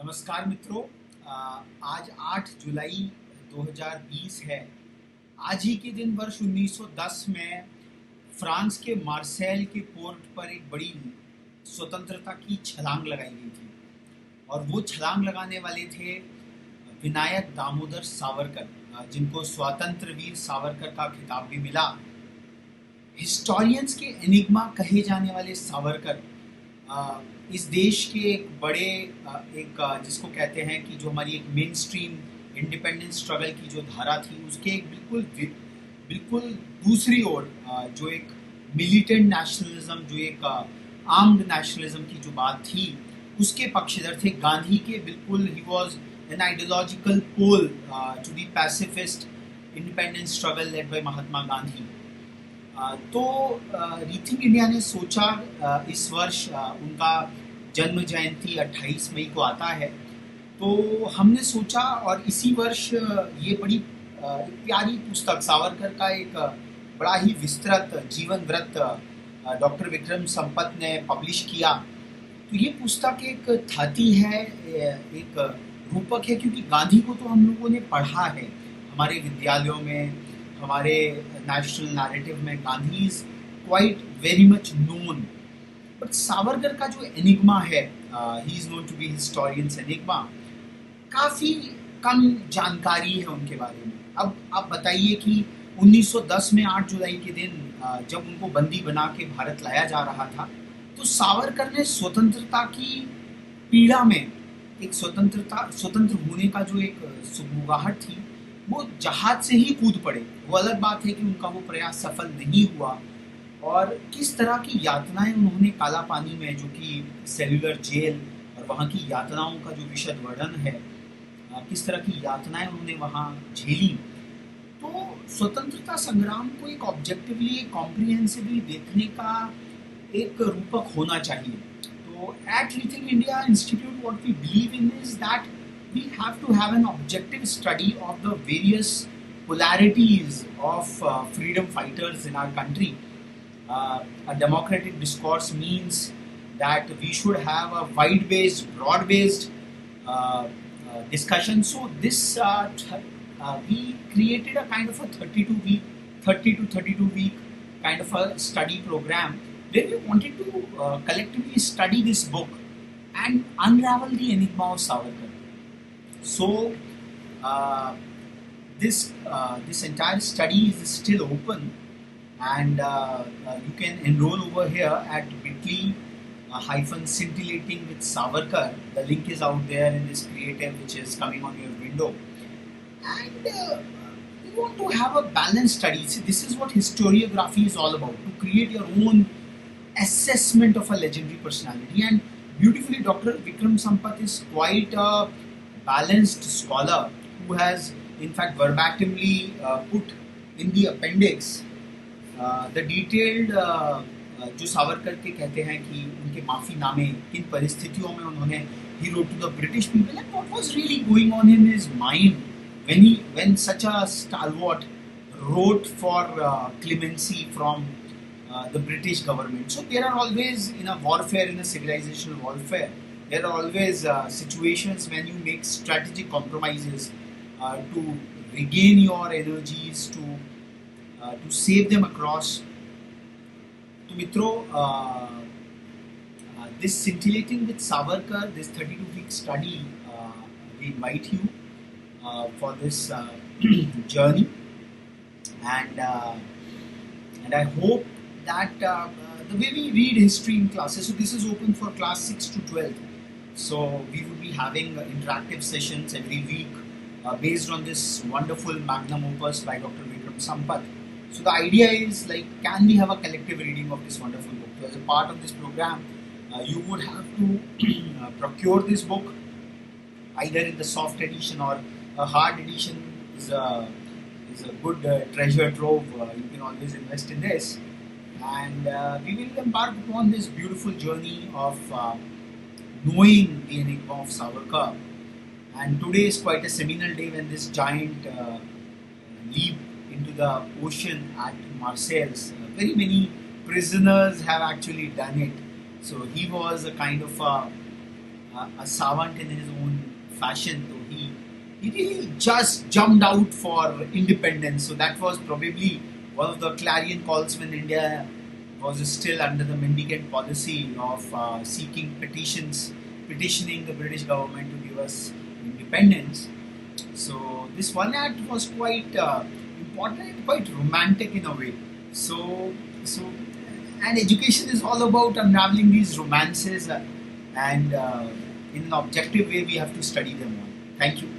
नमस्कार मित्रों। आज 8 जुलाई 2020 है। आज ही के दिन वर्ष 1910 में फ्रांस के मार्सेल के पोर्ट पर एक बड़ी स्वतंत्रता की छलांग लगाई गई थी और वो छलांग लगाने वाले थे विनायक दामोदर सावरकर, जिनको स्वतंत्र वीर सावरकर का खिताब भी मिला। हिस्टोरियंस के एनिग्मा कहे जाने वाले सावरकर इस देश के एक बड़े जिसको कहते हैं कि जो हमारी एक मेन स्ट्रीम इंडिपेंडेंस स्ट्रगल की जो धारा थी उसके एक बिल्कुल दूसरी ओर जो एक मिलिटेंट नेशनलिज्म, जो एक आर्म्ड नेशनलिज्म की जो बात थी उसके पक्षधर थे। गांधी के बिल्कुल ही was an ideological pole to the pacifist independence struggle led by Mahatma Gandhi. तो रीथिंक इंडिया ने सोचा, इस वर्ष उनका जन्म जयंती 28 मई को आता है, तो हमने सोचा और इसी वर्ष ये बड़ी एक प्यारी पुस्तक सावरकर का एक बड़ा ही विस्तृत जीवन वृत्त डॉक्टर विक्रम संपत ने पब्लिश किया। तो ये पुस्तक एक थाती है, एक रूपक है, क्योंकि गांधी को तो हम लोगों ने पढ़ा है हमारे विद्यालयों में, हमारे नेशनल नैरेटिव में Gandhi is quite very much known. But Savarkar का जो एनिग्मा है, he is known to be historians enigma, काफ़ी कम जानकारी है उनके बारे में। अब आप बताइए कि 1910 में 8 जुलाई के दिन जब उनको बंदी बना के भारत लाया जा रहा था, तो सावरकर ने स्वतंत्रता की पीड़ा में एक स्वतंत्र होने का जो एक सुगबुगाहट थी, वो जहाज से ही कूद पड़े। वो अलग बात है कि उनका वो प्रयास सफल नहीं हुआ और किस तरह की यातनाएं उन्होंने काला पानी में, जो कि सेल्युलर जेल और वहाँ की यातनाओं का जो विशद वर्णन है, किस तरह की यातनाएं उन्होंने वहाँ झेली। तो स्वतंत्रता संग्राम को एक ऑब्जेक्टिवली, एक कॉम्प्रिहेंसिवली देखने का एक रूपक होना चाहिए। तो at Rethink India Institute what we believe in is that we have to have an objective study of the various polarities of freedom fighters in our country. A democratic discourse means that we should have a wide-based, broad-based discussion. So this we created a kind of a 30 to 32 week kind of a study program where we wanted to collectively study this book and unravel the enigma of Savarkar. So this entire study is still open, and you can enroll over here at bit.ly scintillating with Savarkar. The link is out there in this creative which is coming on your window, and you want to have a balanced study. See, this is what historiography is all about, to create your own assessment of a legendary personality. And beautifully, Dr. Vikram Sampath is quite a balanced scholar who has in fact verbatimly put in the appendix the detailed जो सावरकर के कहते हैं कि उनके माफीनामे किन परिस्थितियों में उन्होंने he wrote to the British people and what was really going on in his mind when such a stalwart wrote for clemency from the British government. So there are always, in a warfare, in a civilizational warfare, there are always situations when you make strategic compromises to regain your energies, to save them across. तो मित्रों, this scintillating with Savarkar, this 32-week study, we invite you for this journey, and I hope that the way we read history in classes, so this is open for class 6 to 12. So we will be having interactive sessions every week based on this wonderful magnum opus by Dr. Vikram Sampath. So the idea is, like, can we have a collective reading of this wonderful book? So as a part of this program, you would have to procure this book either in the soft edition or a hard edition is a good treasure trove. You can always invest in this, and we will embark upon this beautiful journey of knowing the enigma of Savarkar. And today is quite a seminal day when this giant leap into the ocean at Marseilles. Very many prisoners have actually done it. So he was a kind of a a savant in his own fashion. So he really just jumped out for independence. So that was probably one of the clarion calls when India was still under the mendicant policy of petitioning the British government to give us independence. So this one act was quite important and quite romantic in a way. So and education is all about unraveling these romances, and in an objective way we have to study them all. Thank you.